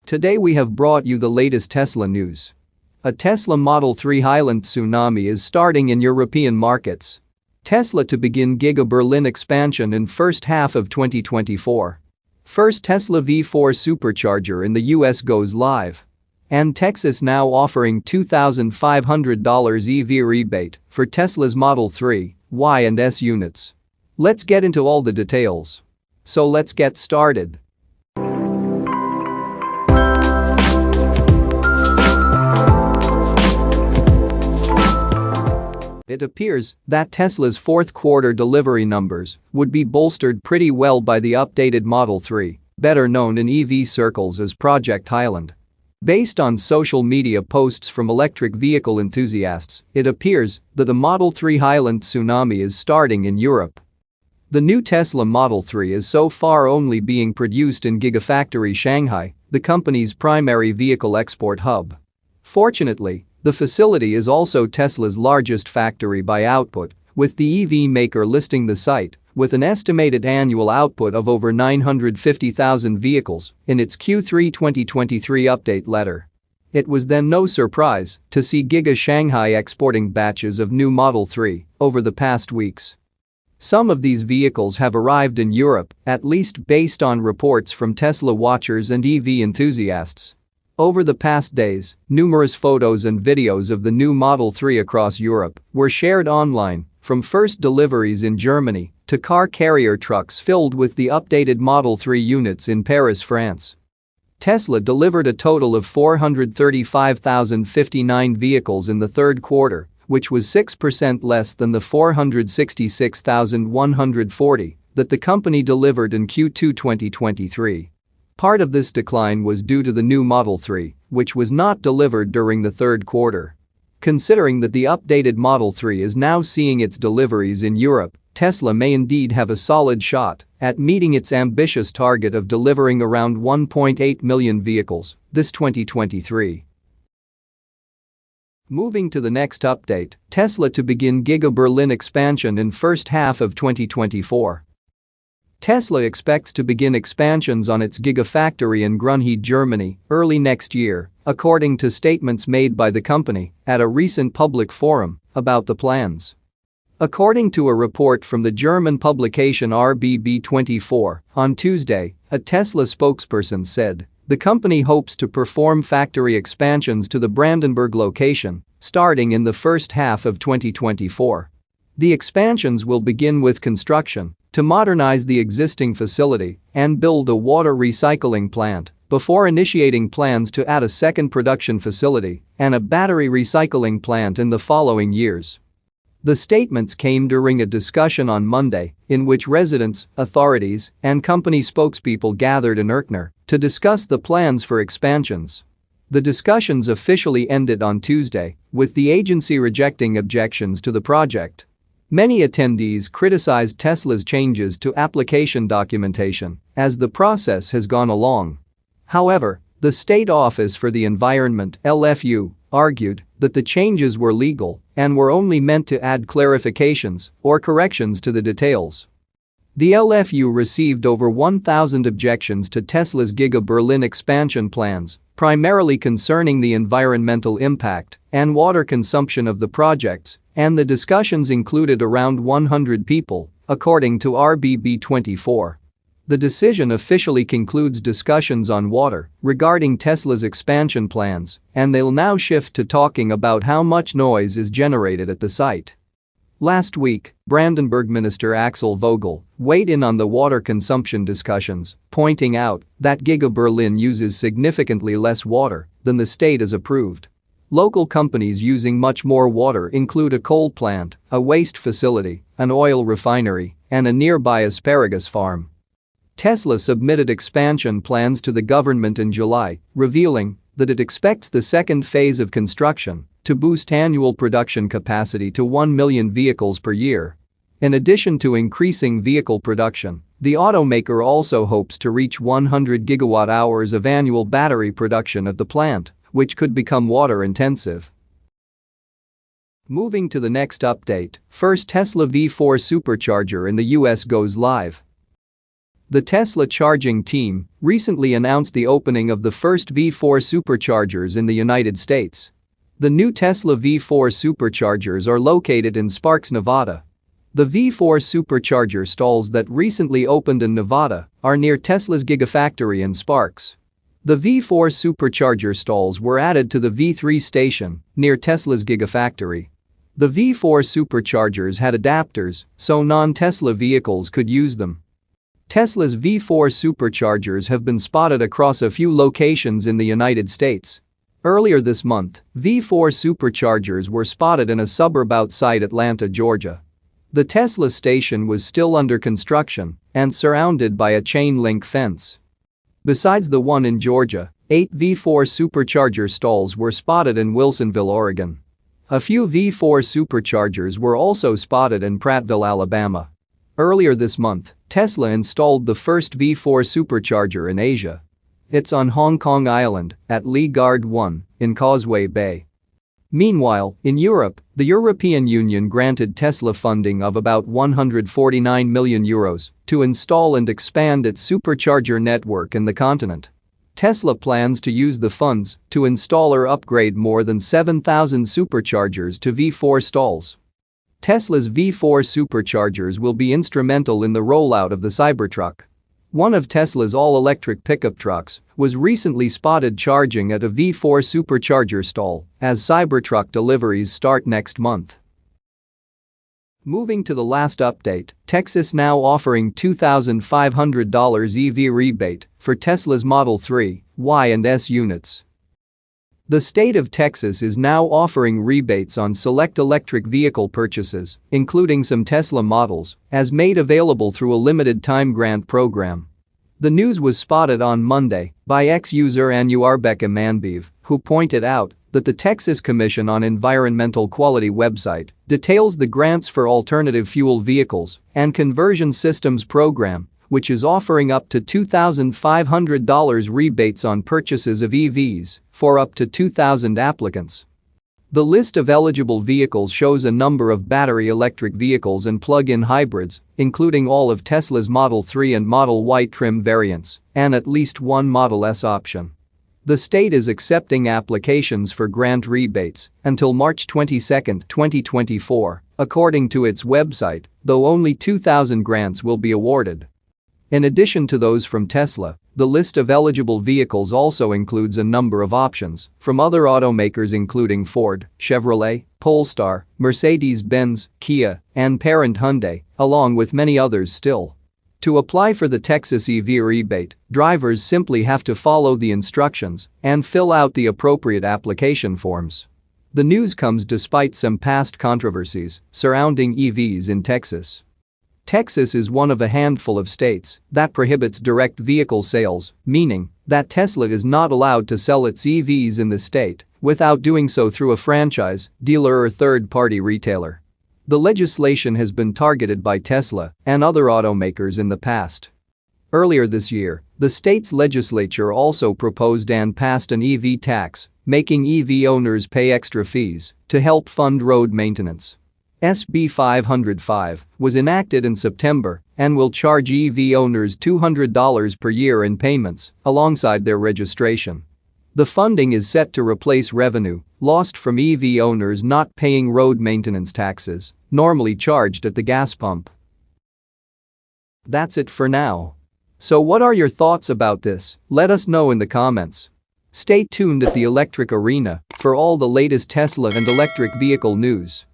Today we have brought you the latest Tesla news. A Tesla Model 3 Highland tsunami is starting in European markets. Tesla to begin Giga Berlin expansion in first half of 2024. First Tesla V4 Supercharger in the US goes live. And Texas now offering $2,500 EV rebate for Tesla's Model 3, Y and S units. Let's get into all the details. So let's get started. It appears that Tesla's fourth quarter delivery numbers would be bolstered pretty well by the updated Model 3, better known in EV circles as Project Highland. Based on social media posts from electric vehicle enthusiasts, it appears that the Model 3 Highland tsunami is starting in Europe. The new Tesla Model 3 is so far only being produced in Gigafactory Shanghai, the company's primary vehicle export hub. Fortunately, the facility is also Tesla's largest factory by output, with the EV maker listing the site with an estimated annual output of over 950,000 vehicles in its Q3 2023 update letter. It was then no surprise to see Giga Shanghai exporting batches of new Model 3 over the past weeks. Some of these vehicles have arrived in Europe, at least based on reports from Tesla watchers and EV enthusiasts. Over the past days, numerous photos and videos of the new Model 3 across Europe were shared online, from first deliveries in Germany to car carrier trucks filled with the updated Model 3 units in Paris, France. Tesla delivered a total of 435,059 vehicles in the third quarter, which was 6% less than the 466,140 that the company delivered in Q2 2023. Part of this decline was due to the new Model 3, which was not delivered during the third quarter. Considering that the updated Model 3 is now seeing its deliveries in Europe, Tesla may indeed have a solid shot at meeting its ambitious target of delivering around 1.8 million vehicles this 2023. Moving to the next update, Tesla to begin Giga Berlin expansion in first half of 2024. Tesla expects to begin expansions on its Gigafactory in Grünheide, Germany, early next year, according to statements made by the company at a recent public forum about the plans. According to a report from the German publication RBB24, on Tuesday, a Tesla spokesperson said, the company hopes to perform factory expansions to the Brandenburg location, starting in the first half of 2024. The expansions will begin with construction to modernize the existing facility and build a water recycling plant before initiating plans to add a second production facility and a battery recycling plant in the following years. The statements came during a discussion on Monday in which residents, authorities, and company spokespeople gathered in Erkner to discuss the plans for expansions. The discussions officially ended on Tuesday, with the agency rejecting objections to the project. Many attendees criticized Tesla's changes to application documentation as the process has gone along. However, the State Office for the Environment (LFU) argued that the changes were legal and were only meant to add clarifications or corrections to the details. The LFU received over 1,000 objections to Tesla's Giga Berlin expansion plans, primarily concerning the environmental impact and water consumption of the projects, and the discussions included around 100 people, according to RBB24. The decision officially concludes discussions on water regarding Tesla's expansion plans, and they'll now shift to talking about how much noise is generated at the site. Last week, Brandenburg Minister Axel Vogel weighed in on the water consumption discussions, pointing out that Giga Berlin uses significantly less water than the state has approved. Local companies using much more water include a coal plant, a waste facility, an oil refinery, and a nearby asparagus farm. Tesla submitted expansion plans to the government in July, revealing that it expects the second phase of construction to boost annual production capacity to 1 million vehicles per year. In addition to increasing vehicle production, the automaker also hopes to reach 100 gigawatt-hours of annual battery production at the plant, which could become water-intensive. Moving to the next update, first Tesla V4 Supercharger in the US goes live. The Tesla charging team recently announced the opening of the first V4 Superchargers in the United States. The new Tesla V4 Superchargers are located in Sparks, Nevada. The V4 Supercharger stalls that recently opened in Nevada are near Tesla's Gigafactory in Sparks. The V4 Supercharger stalls were added to the V3 station near Tesla's Gigafactory. The V4 Superchargers had adapters so non-Tesla vehicles could use them. Tesla's V4 Superchargers have been spotted across a few locations in the United States. Earlier this month, V4 Superchargers were spotted in a suburb outside Atlanta, Georgia. The Tesla station was still under construction and surrounded by a chain-link fence. Besides the one in Georgia, 8 V4 Supercharger stalls were spotted in Wilsonville, Oregon. A few V4 Superchargers were also spotted in Prattville, Alabama. Earlier this month, Tesla installed the first V4 Supercharger in Asia. It's on Hong Kong Island at Lee Gard 1 in Causeway Bay. Meanwhile, in Europe, the European Union granted Tesla funding of about €149 million to install and expand its supercharger network in the continent. Tesla plans to use the funds to install or upgrade more than 7,000 superchargers to V4 stalls. Tesla's V4 Superchargers will be instrumental in the rollout of the Cybertruck. One of Tesla's all-electric pickup trucks was recently spotted charging at a V4 Supercharger stall as Cybertruck deliveries start next month. Moving to the last update, Texas now offering $2,500 EV rebate for Tesla's Model 3, Y and S units. The state of Texas is now offering rebates on select electric vehicle purchases, including some Tesla models, as made available through a limited-time grant program. The news was spotted on Monday by ex-user Anubeka Manbeev, who pointed out that the Texas Commission on Environmental Quality website details the Grants for Alternative Fuel Vehicles and Conversion Systems program, which is offering up to $2,500 rebates on purchases of EVs for up to 2,000 applicants. The list of eligible vehicles shows a number of battery electric vehicles and plug-in hybrids, including all of Tesla's Model 3 and Model Y trim variants, and at least one Model S option. The state is accepting applications for grant rebates until March 22, 2024, according to its website, though only 2,000 grants will be awarded. In addition to those from Tesla, the list of eligible vehicles also includes a number of options from other automakers including Ford, Chevrolet, Polestar, Mercedes-Benz, Kia, and parent Hyundai, along with many others still. To apply for the Texas EV rebate, drivers simply have to follow the instructions and fill out the appropriate application forms. The news comes despite some past controversies surrounding EVs in Texas. Texas is one of a handful of states that prohibits direct vehicle sales, meaning that Tesla is not allowed to sell its EVs in the state without doing so through a franchise, dealer or third-party retailer. The legislation has been targeted by Tesla and other automakers in the past. Earlier this year, the state's legislature also proposed and passed an EV tax, making EV owners pay extra fees to help fund road maintenance. SB 505 was enacted in September and will charge EV owners $200 per year in payments alongside their registration. The funding is set to replace revenue lost from EV owners not paying road maintenance taxes, normally charged at the gas pump. That's it for now. So what are your thoughts about this? Let us know in the comments. Stay tuned at the Electric Arena for all the latest Tesla and electric vehicle news.